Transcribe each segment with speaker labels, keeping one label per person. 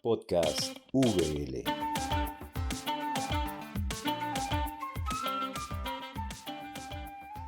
Speaker 1: Podcast VL.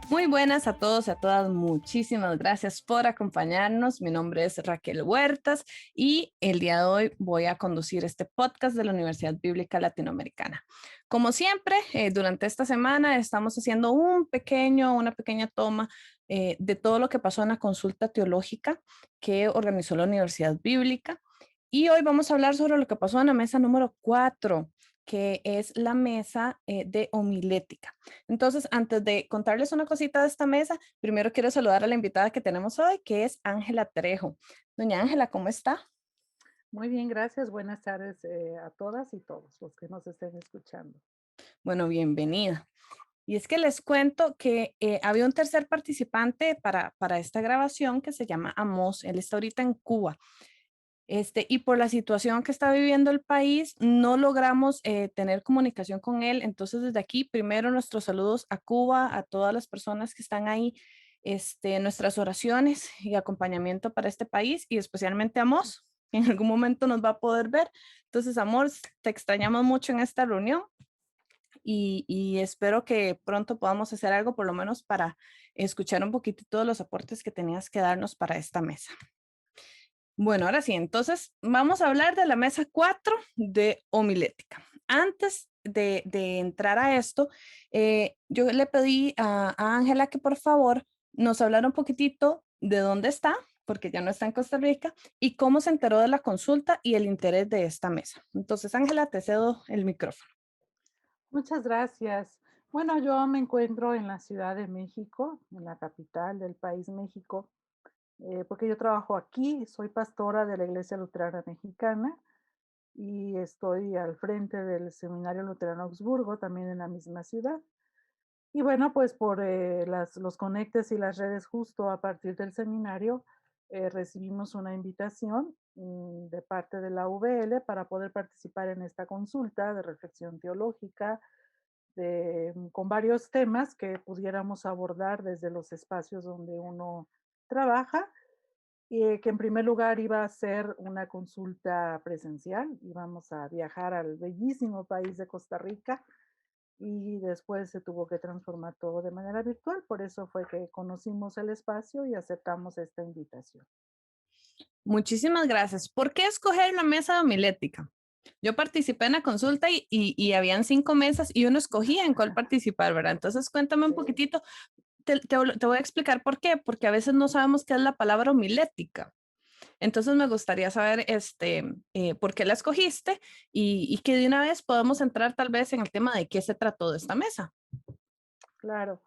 Speaker 2: Muy buenas a todos y a todas. Muchísimas gracias por acompañarnos. Mi nombre es Raquel Huertas y el día de hoy voy a conducir este podcast de la Universidad Bíblica Latinoamericana. Como siempre, durante esta semana estamos haciendo una pequeña toma de todo lo que pasó en la consulta teológica que organizó la Universidad Bíblica. Y hoy vamos a hablar sobre lo que pasó en la mesa número 4, que es la mesa de homilética. Entonces, antes de contarles una cosita de esta mesa, primero quiero saludar a la invitada que tenemos hoy, que es Ángela Trejo. Doña Ángela, ¿cómo está?
Speaker 3: Muy bien, gracias. Buenas tardes a todas y todos los que nos estén escuchando.
Speaker 2: Bueno, bienvenida. Y es que les cuento que había un tercer participante para esta grabación que se llama Amos. Él está ahorita en Cuba. Y por la situación que está viviendo el país, no logramos tener comunicación con él. Entonces, desde aquí, primero nuestros saludos a Cuba, a todas las personas que están ahí, nuestras oraciones y acompañamiento para este país y especialmente a Mos, que en algún momento nos va a poder ver. Entonces, amor, te extrañamos mucho en esta reunión y espero que pronto podamos hacer algo, por lo menos para escuchar un poquito todos los aportes que tenías que darnos para esta mesa. Bueno, ahora sí, entonces vamos a hablar de la mesa 4 de homilética. Antes de entrar a esto, yo le pedí a Ángela que por favor nos hablara un poquitito de dónde está, porque ya no está en Costa Rica, y cómo se enteró de la consulta y el interés de esta mesa. Entonces, Ángela, te cedo el micrófono.
Speaker 3: Muchas gracias. Bueno, yo me encuentro en la Ciudad de México, en la capital del país México, porque yo trabajo aquí, soy pastora de la Iglesia Luterana Mexicana y estoy al frente del Seminario Luterano Augsburgo, también en la misma ciudad. Y bueno, pues por los conectes y las redes justo a partir del seminario, recibimos una invitación de parte de la UVL para poder participar en esta consulta de reflexión teológica con varios temas que pudiéramos abordar desde los espacios donde uno trabaja y que en primer lugar iba a ser una consulta presencial, íbamos a viajar al bellísimo país de Costa Rica y después se tuvo que transformar todo de manera virtual. Por eso fue que conocimos el espacio y aceptamos esta invitación.
Speaker 2: Muchísimas gracias. ¿Por qué escoger la mesa de homilética? Yo participé en la consulta y habían 5 mesas y uno escogía en cuál participar, ¿verdad? Entonces cuéntame un poquitito, te voy a explicar por qué, porque a veces no sabemos qué es la palabra homilética. Entonces me gustaría saber por qué la escogiste y que de una vez podamos entrar tal vez en el tema de qué se trató de esta mesa.
Speaker 3: Claro.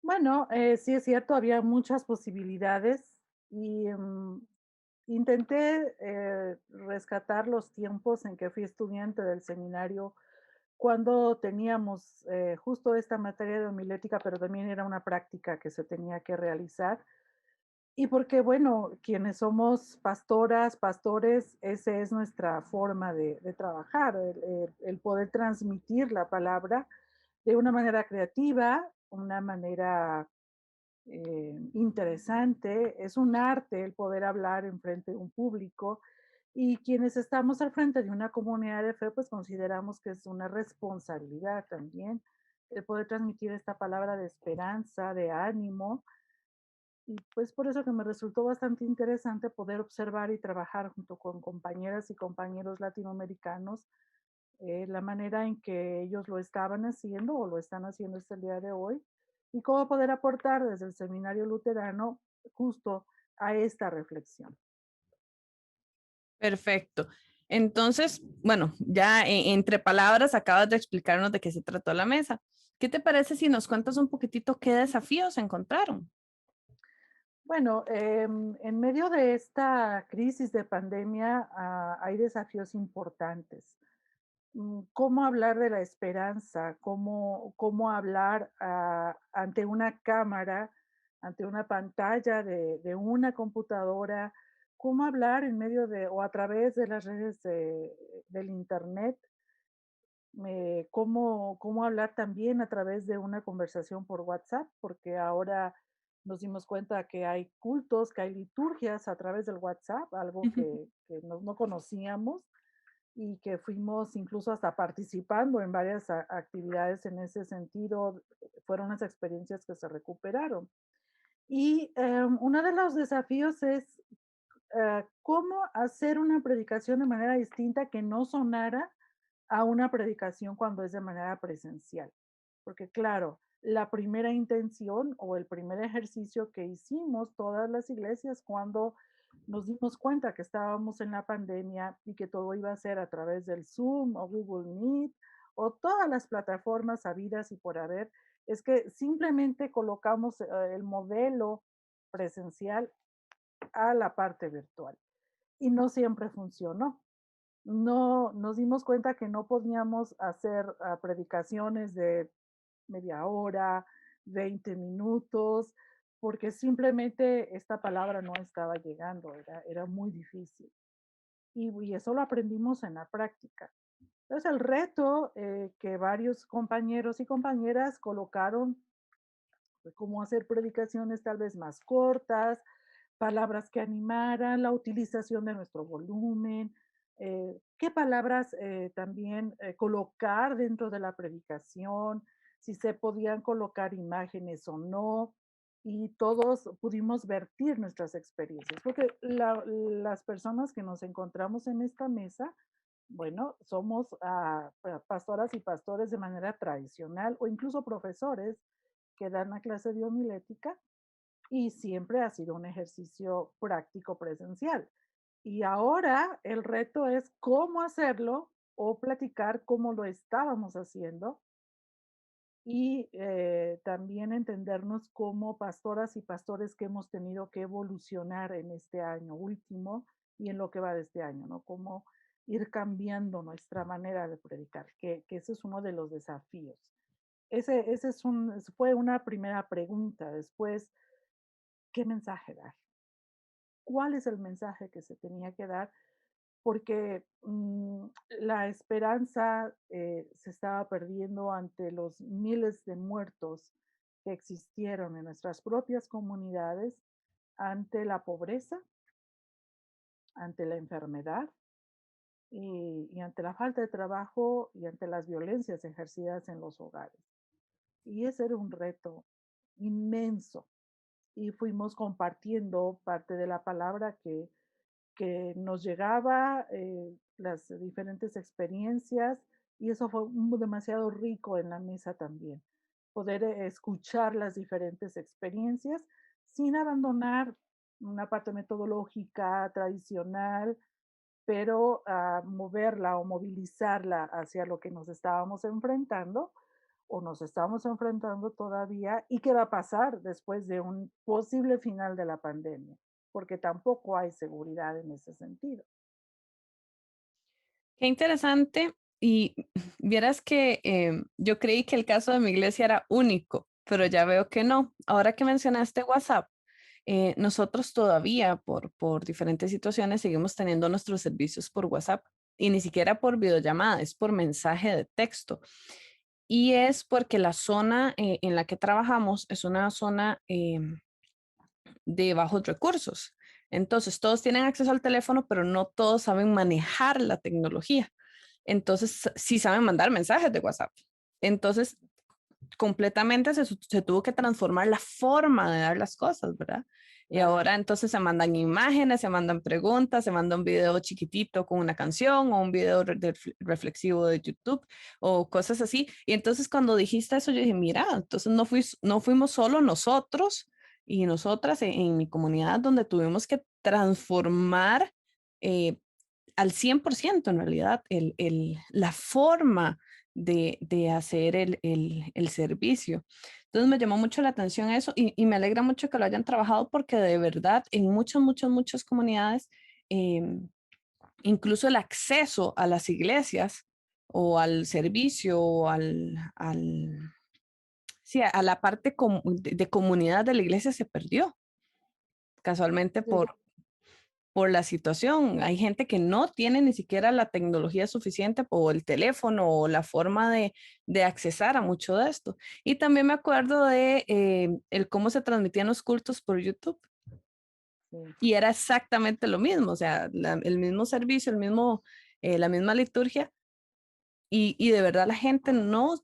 Speaker 3: Bueno, sí es cierto, había muchas posibilidades y intenté rescatar los tiempos en que fui estudiante del seminario cuando teníamos justo esta materia de homilética, pero también era una práctica que se tenía que realizar. Y porque, bueno, quienes somos pastoras, pastores, esa es nuestra forma de trabajar, el poder transmitir la palabra de una manera creativa, una manera interesante. Es un arte el poder hablar en frente de un público y quienes estamos al frente de una comunidad de fe, pues consideramos que es una responsabilidad también el poder transmitir esta palabra de esperanza, de ánimo. Y pues por eso que me resultó bastante interesante poder observar y trabajar junto con compañeras y compañeros latinoamericanos la manera en que ellos lo estaban haciendo o lo están haciendo hasta el día de hoy y cómo poder aportar desde el seminario luterano justo a esta reflexión.
Speaker 2: Perfecto. Entonces, bueno, ya entre palabras acabas de explicarnos de qué se trató la mesa. ¿Qué te parece si nos cuentas un poquitito qué desafíos encontraron?
Speaker 3: Bueno, en medio de esta crisis de pandemia hay desafíos importantes. ¿Cómo hablar de la esperanza? ¿Cómo hablar ante una cámara, ante una pantalla de una computadora? ¿Cómo hablar en medio de o a través de las redes del Internet? ¿Cómo hablar también a través de una conversación por WhatsApp? Porque ahora Nos dimos cuenta que hay cultos, que hay liturgias a través del WhatsApp, algo que no conocíamos y que fuimos incluso hasta participando en varias actividades en ese sentido. Fueron las experiencias que se recuperaron. Y uno de los desafíos es cómo hacer una predicación de manera distinta que no sonara a una predicación cuando es de manera presencial. Porque claro, la primera intención o el primer ejercicio que hicimos todas las iglesias cuando nos dimos cuenta que estábamos en la pandemia y que todo iba a ser a través del Zoom o Google Meet o todas las plataformas habidas y por haber, es que simplemente colocamos el modelo presencial a la parte virtual y no siempre funcionó. No, nos dimos cuenta que no podíamos hacer predicaciones de media hora, 20 minutos, porque simplemente esta palabra no estaba llegando, era muy difícil. Y eso lo aprendimos en la práctica. Entonces el reto que varios compañeros y compañeras colocaron fue cómo hacer predicaciones tal vez más cortas, palabras que animaran, la utilización de nuestro volumen, qué palabras también colocar dentro de la predicación, si se podían colocar imágenes o no, y todos pudimos vertir nuestras experiencias, porque las personas que nos encontramos en esta mesa, bueno, somos pastoras y pastores de manera tradicional o incluso profesores que dan la clase de homilética y siempre ha sido un ejercicio práctico presencial. Y ahora el reto es cómo hacerlo o platicar cómo lo estábamos haciendo y también entendernos como pastoras y pastores que hemos tenido que evolucionar en este año último y en lo que va de este año, ¿no? Cómo ir cambiando nuestra manera de predicar, que ese es uno de los desafíos. Ese fue una primera pregunta. Después, ¿qué mensaje dar? ¿Cuál es el mensaje que se tenía que dar? Porque la esperanza se estaba perdiendo ante los miles de muertos que existieron en nuestras propias comunidades, ante la pobreza, ante la enfermedad y ante la falta de trabajo y ante las violencias ejercidas en los hogares. Y ese era un reto inmenso. Y fuimos compartiendo parte de la palabra que nos llegaba, las diferentes experiencias, y eso fue demasiado rico en la mesa también. Poder escuchar las diferentes experiencias sin abandonar una parte metodológica tradicional, pero moverla o movilizarla hacia lo que nos estábamos enfrentando o nos estamos enfrentando todavía y qué va a pasar después de un posible final de la pandemia, porque tampoco hay seguridad en ese sentido.
Speaker 2: Qué interesante. Y vieras que yo creí que el caso de mi iglesia era único, pero ya veo que no. Ahora que mencionaste WhatsApp, nosotros todavía por diferentes situaciones seguimos teniendo nuestros servicios por WhatsApp y ni siquiera por videollamada, es por mensaje de texto. Y es porque la zona en la que trabajamos es una zona de bajos recursos. Entonces, todos tienen acceso al teléfono, pero no todos saben manejar la tecnología. Entonces, sí saben mandar mensajes de WhatsApp. Entonces, completamente se tuvo que transformar la forma de dar las cosas, ¿verdad? Y
Speaker 3: Claro.
Speaker 2: ahora entonces se mandan imágenes, se mandan preguntas, se manda un video chiquitito con una canción o un video reflexivo de YouTube o cosas así. Y entonces cuando dijiste eso, yo dije, mira, entonces no fuimos solo nosotros y nosotras en mi comunidad donde tuvimos que transformar eh, al 100% en realidad la forma de hacer el servicio. Entonces me llamó mucho la atención eso y me alegra mucho que lo hayan trabajado porque de verdad en muchas comunidades, incluso el acceso a las iglesias o al servicio o sí, a la parte de comunidad de la iglesia se perdió casualmente
Speaker 3: Sí.
Speaker 2: por la situación. Hay gente que no tiene ni siquiera la tecnología suficiente o el teléfono o la forma de accesar a mucho de esto. Y también me acuerdo de el cómo se transmitían los cultos por YouTube.
Speaker 3: Sí,
Speaker 2: Y era exactamente lo mismo, o sea, el mismo servicio, la misma liturgia. Y de verdad la gente no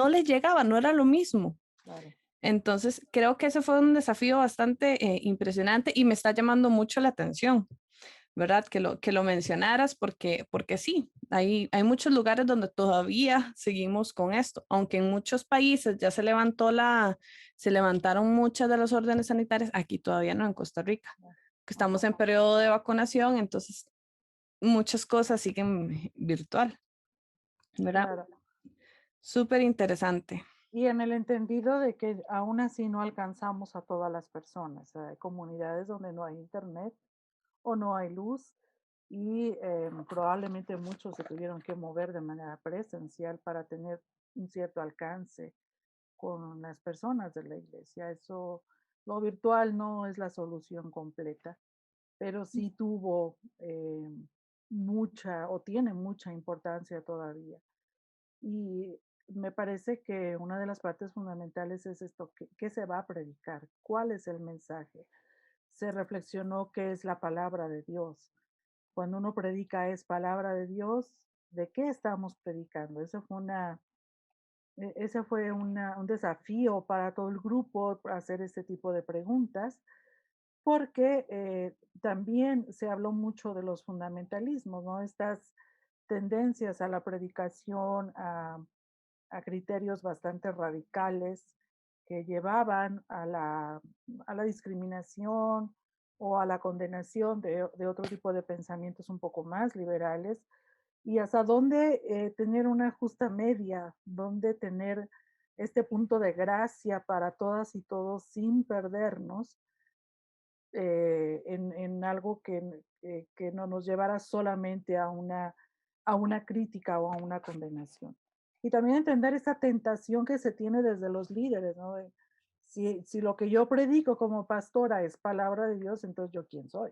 Speaker 2: les llegaba, no era lo mismo.
Speaker 3: claro.
Speaker 2: Entonces, creo que ese fue un desafío bastante impresionante y me está llamando mucho la atención, ¿verdad? Que lo mencionaras porque sí, hay muchos lugares donde todavía seguimos con esto, aunque en muchos países ya se levantaron muchas de las órdenes sanitarias, aquí todavía no, en Costa Rica, que estamos en periodo de vacunación, entonces muchas cosas siguen virtual, ¿verdad?
Speaker 3: Claro.
Speaker 2: Súper interesante.
Speaker 3: Y en el entendido de que aún así no alcanzamos a todas las personas. Hay comunidades donde no hay internet o no hay luz y probablemente muchos se tuvieron que mover de manera presencial para tener un cierto alcance con las personas de la iglesia. Eso, lo virtual no es la solución completa, pero sí tuvo mucha o tiene mucha importancia todavía. Y me parece que una de las partes fundamentales es esto, ¿qué se va a predicar? ¿Cuál es el mensaje? Se reflexionó qué es la palabra de Dios. Cuando uno predica es palabra de Dios, ¿de qué estamos predicando? Ese fue un desafío para todo el grupo hacer este tipo de preguntas, porque también se habló mucho de los fundamentalismos, ¿no? Estas tendencias a la predicación, a criterios bastante radicales que llevaban a la discriminación o a la condenación de otro tipo de pensamientos un poco más liberales y hasta dónde tener una justa media, dónde tener este punto de gracia para todas y todos sin perdernos en algo que no nos llevara solamente a una crítica o a una condenación. Y también entender esa tentación que se tiene desde los líderes, ¿no? Si lo que yo predico como pastora es palabra de Dios, entonces yo quién soy.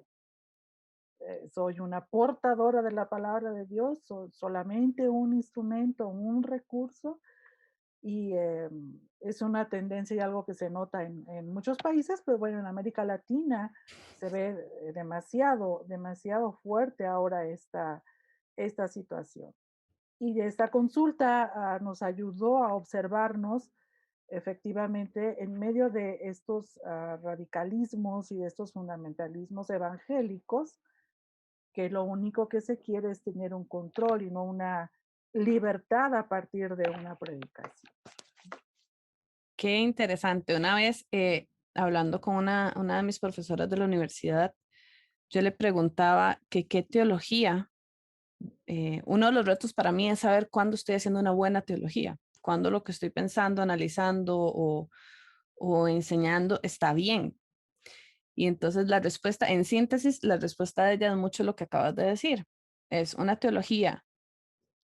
Speaker 3: Soy una portadora de la palabra de Dios, soy solamente un instrumento, un recurso, y es una tendencia y algo que se nota en muchos países, pero bueno, en América Latina se ve demasiado, demasiado fuerte ahora esta situación. Y esta consulta nos ayudó a observarnos efectivamente en medio de estos radicalismos y de estos fundamentalismos evangélicos, que lo único que se quiere es tener un control y no una libertad a partir de una predicación.
Speaker 2: Qué interesante. Una vez, hablando con una de mis profesoras de la universidad, yo le preguntaba que qué teología, uno de los retos para mí es saber cuándo estoy haciendo una buena teología, cuándo lo que estoy pensando, analizando o enseñando está bien. Y entonces la respuesta, en síntesis, la respuesta de ella es mucho lo que acabas de decir. Es una teología,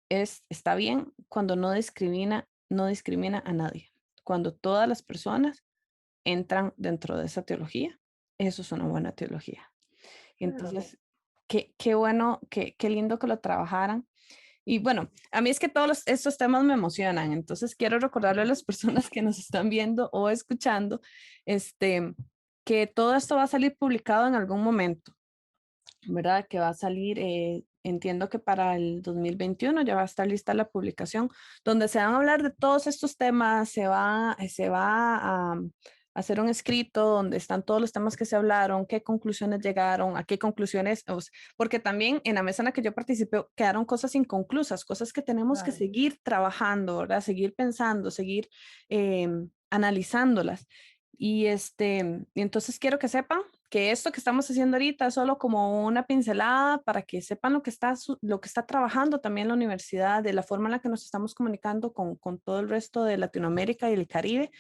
Speaker 2: está bien cuando no discrimina a nadie, cuando todas las personas entran dentro de esa teología. Eso es una buena teología. Y
Speaker 3: Claro.
Speaker 2: entonces, qué bueno, qué lindo que lo trabajaran. Y bueno, a mí es que todos estos temas me emocionan, entonces quiero recordarle a las personas que nos están viendo o escuchando, que todo esto va a salir publicado en algún momento, ¿verdad? Que va a salir, entiendo que para el 2021 ya va a estar lista la publicación, donde se van a hablar de todos estos temas, se va a hacer un escrito donde están todos los temas que se hablaron, qué conclusiones llegaron, a qué conclusiones, porque también en la mesa en la que yo participé quedaron cosas inconclusas, cosas que tenemos que
Speaker 3: Claro.
Speaker 2: seguir trabajando, ¿verdad? Seguir pensando, seguir analizándolas. Y entonces quiero que sepan que esto que estamos haciendo ahorita es solo como una pincelada para que sepan lo que está trabajando también la universidad, de la forma en la que nos estamos comunicando con todo el resto de Latinoamérica y el Caribe,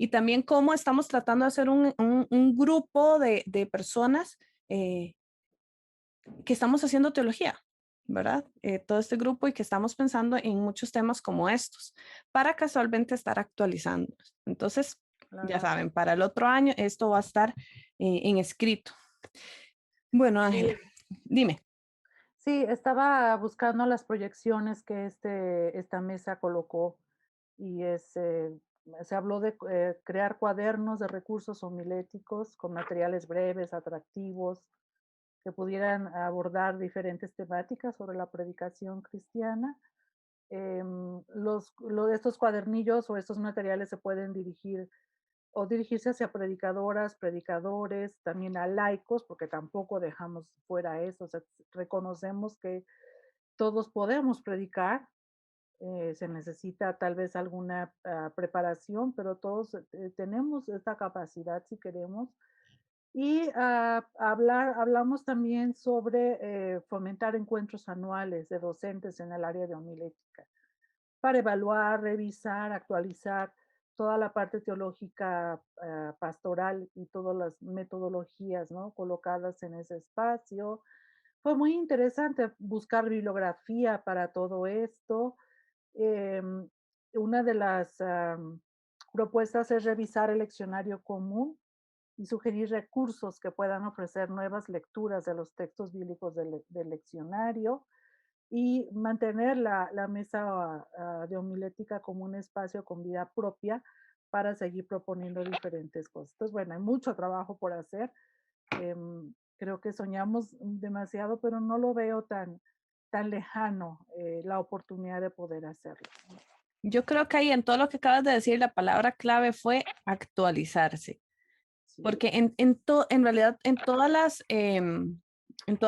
Speaker 2: y también cómo estamos tratando de hacer un grupo de personas que estamos haciendo teología, ¿verdad? Todo este grupo y que estamos pensando en muchos temas como estos, para casualmente estar actualizando. Entonces, ya
Speaker 3: Claro.
Speaker 2: saben, para el otro año esto va a estar en escrito. Bueno, Ángela,
Speaker 3: Sí,
Speaker 2: Dime.
Speaker 3: Sí, estaba buscando las proyecciones que esta mesa colocó y se habló de crear cuadernos de recursos homiléticos con materiales breves, atractivos, que pudieran abordar diferentes temáticas sobre la predicación cristiana. De estos cuadernillos o estos materiales se pueden dirigirse hacia predicadoras, predicadores, también a laicos, porque tampoco dejamos fuera eso, o sea, reconocemos que todos podemos predicar, se necesita tal vez alguna preparación, pero todos tenemos esta capacidad si queremos. Y hablamos también sobre fomentar encuentros anuales de docentes en el área de homilética para evaluar, revisar, actualizar toda la parte teológica pastoral y todas las metodologías, ¿no?, colocadas en ese espacio. Fue muy interesante buscar bibliografía para todo esto. Em, una de las propuestas es revisar el leccionario común y sugerir recursos que puedan ofrecer nuevas lecturas de los textos bíblicos del leccionario y mantener la mesa de homilética como un espacio con vida propia para seguir proponiendo diferentes cosas. Entonces, bueno, hay mucho trabajo por hacer. Creo que soñamos demasiado, pero no lo veo tan lejano la oportunidad de poder hacerlo.
Speaker 2: Yo creo que ahí en todo lo que acabas de decir, la palabra clave fue actualizarse.
Speaker 3: Sí,
Speaker 2: Porque en realidad en todas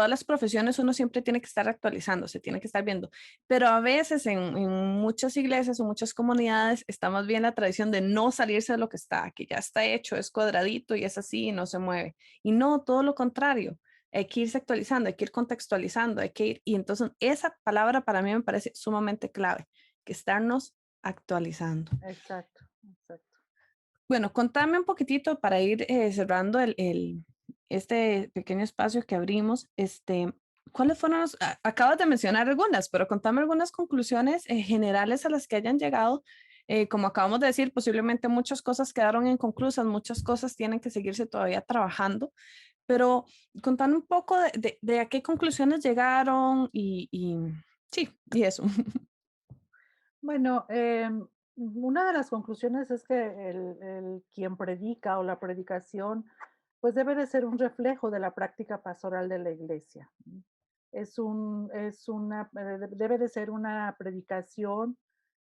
Speaker 2: las profesiones uno siempre tiene que estar actualizándose, tiene que estar viendo, pero a veces en muchas iglesias o muchas comunidades está más bien la tradición de no salirse de lo que está, que ya está hecho, es cuadradito y es así y no se mueve. Y no, todo lo contrario, hay que irse actualizando, hay que ir contextualizando, hay que ir, y entonces esa palabra para mí me parece sumamente clave, que estarnos actualizando.
Speaker 3: exacto, exacto.
Speaker 2: Bueno, contame un poquitito para ir cerrando este pequeño espacio que abrimos. ¿Cuáles fueron acabas de mencionar algunas, pero contame algunas conclusiones generales a las que hayan llegado? Como acabamos de decir, posiblemente muchas cosas quedaron inconclusas, muchas cosas tienen que seguirse todavía trabajando, pero contame un poco de a qué conclusiones llegaron y sí, y eso.
Speaker 3: Bueno, una de las conclusiones es que el quien predica o la predicación, pues debe de ser un reflejo de la práctica pastoral de la iglesia. ¿No? Debe de ser una predicación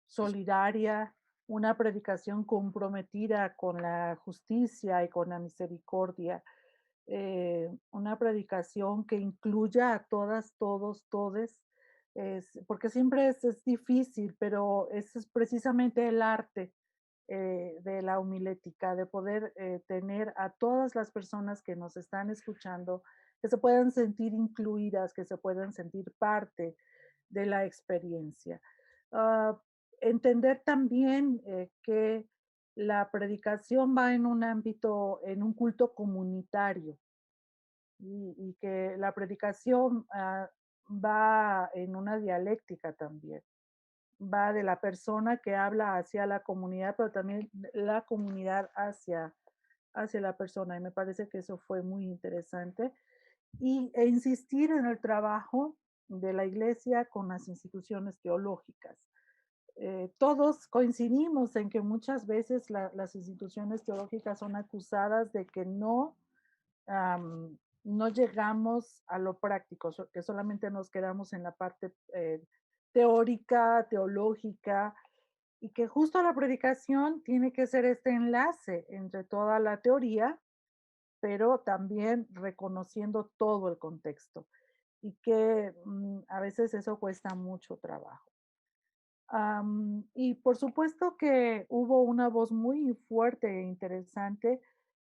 Speaker 3: solidaria, una predicación comprometida con la justicia y con la misericordia, una predicación que incluya a todas, todos, todes, porque siempre es difícil, pero ese es precisamente el arte de la homilética, de poder tener a todas las personas que nos están escuchando, que se puedan sentir incluidas, que se puedan sentir parte de la experiencia. Ah, Entender también que la predicación va en un ámbito, en un culto comunitario, y que la predicación va en una dialéctica también. Va de la persona que habla hacia la comunidad, pero también la comunidad hacia la persona. Y me parece que eso fue muy interesante. E insistir en el trabajo de la iglesia con las instituciones teológicas. Todos coincidimos en que muchas veces las instituciones teológicas son acusadas de que no llegamos a lo práctico, que solamente nos quedamos en la parte teórica, teológica, y que justo la predicación tiene que ser este enlace entre toda la teoría, pero también reconociendo todo el contexto, y que a veces eso cuesta mucho trabajo. Y por supuesto que hubo una voz muy fuerte e interesante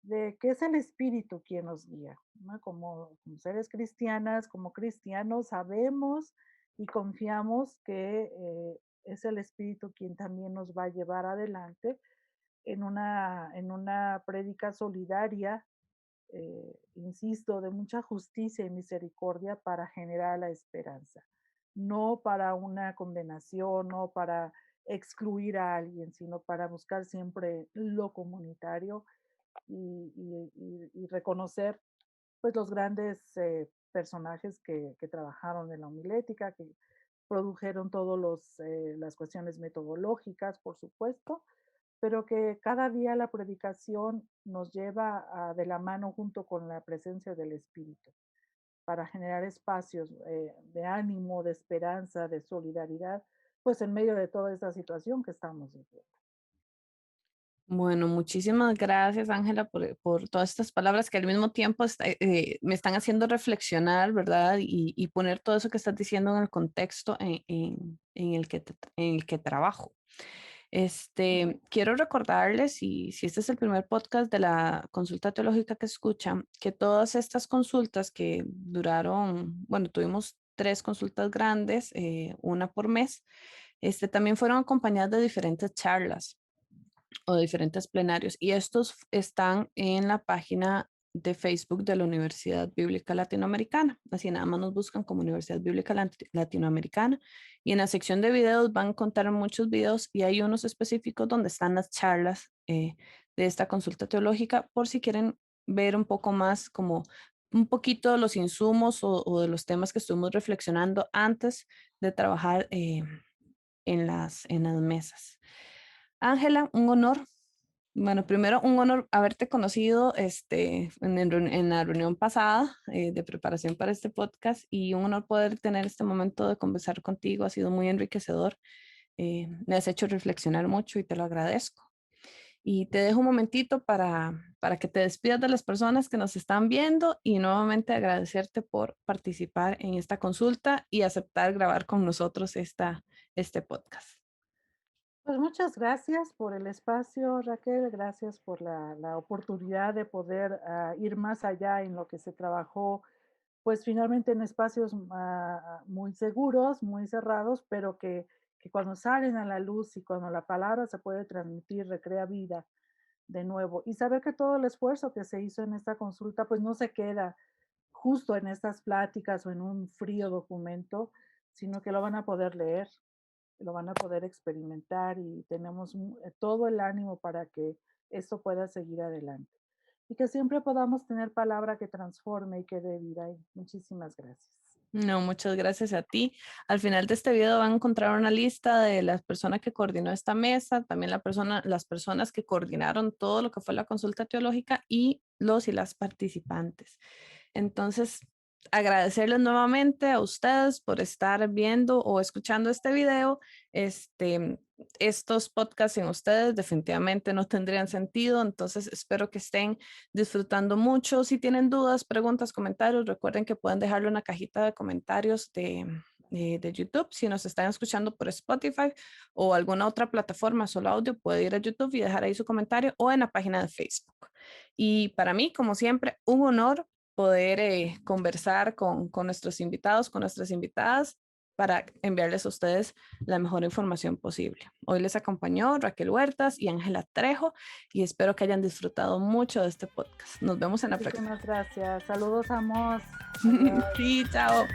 Speaker 3: de que es el Espíritu quien nos guía, ¿no? Como seres cristianas, como cristianos, sabemos y confiamos que es el Espíritu quien también nos va a llevar adelante en una prédica solidaria, insisto, de mucha justicia y misericordia para generar la esperanza, no para una condenación, no para excluir a alguien, sino para buscar siempre lo comunitario y reconocer pues los grandes personajes que trabajaron en la homilética, que produjeron todas las cuestiones metodológicas, por supuesto, pero que cada día la predicación nos lleva de la mano junto con la presencia del Espíritu para generar espacios de ánimo, de esperanza, de solidaridad, pues en medio de toda esta situación que estamos viviendo.
Speaker 2: Bueno, muchísimas gracias, Ángela, por todas estas palabras que al mismo tiempo me están haciendo reflexionar, ¿verdad? Y poner todo eso que estás diciendo en el contexto en el que trabajo. Quiero recordarles, y si este es el primer podcast de la consulta teológica que escuchan, que todas estas consultas que duraron, bueno, tuvimos 3 consultas grandes, una por mes, también fueron acompañadas de diferentes charlas o diferentes plenarios, y estos están en la página de Facebook de la Universidad Bíblica Latinoamericana. Así nada más nos buscan como Universidad Bíblica Latinoamericana, y en la sección de videos van a encontrar muchos videos, y hay unos específicos donde están las charlas de esta consulta teológica, por si quieren ver un poco más como un poquito de los insumos o de los temas que estuvimos reflexionando antes de trabajar en las mesas. Ángela, un honor. Bueno, primero un honor haberte conocido en la reunión pasada de preparación para este podcast, y un honor poder tener este momento de conversar contigo. Ha sido muy enriquecedor. Me has hecho reflexionar mucho y te lo agradezco. Y te dejo un momentito para que te despidas de las personas que nos están viendo, y nuevamente agradecerte por participar en esta consulta y aceptar grabar con nosotros este podcast.
Speaker 3: Pues muchas gracias por el espacio, Raquel, gracias por la oportunidad de poder ir más allá en lo que se trabajó, pues finalmente en espacios muy seguros, muy cerrados, pero que cuando salen a la luz y cuando la palabra se puede transmitir, recrea vida de nuevo. Y saber que todo el esfuerzo que se hizo en esta consulta, pues no se queda justo en estas pláticas o en un frío documento, sino que lo van a poder leer, lo van a poder experimentar, y tenemos todo el ánimo para que esto pueda seguir adelante. Y que siempre podamos tener palabra que transforme y que dé vida. Y muchísimas gracias.
Speaker 2: No, muchas gracias a ti. Al final de este video van a encontrar una lista de las personas que coordinó esta mesa, también las personas que coordinaron todo lo que fue la consulta teológica, y los y las participantes. Entonces, agradecerles nuevamente a ustedes por estar viendo o escuchando este video. Estos podcasts sin ustedes definitivamente no tendrían sentido, entonces espero que estén disfrutando mucho. Si tienen dudas, preguntas, comentarios, recuerden que pueden dejarlo en la cajita de comentarios de YouTube. Si nos están escuchando por Spotify o alguna otra plataforma, solo audio, puede ir a YouTube y dejar ahí su comentario, o en la página de Facebook. Y para mí, como siempre, un honor poder conversar con nuestros invitados, con nuestras invitadas, para enviarles a ustedes la mejor información posible. Hoy les acompañó Raquel Huertas y Ángela Trejo, y espero que hayan disfrutado mucho de este podcast. Nos vemos en la próxima.
Speaker 3: Muchísimas gracias. Saludos, Amos.
Speaker 2: Sí, chao.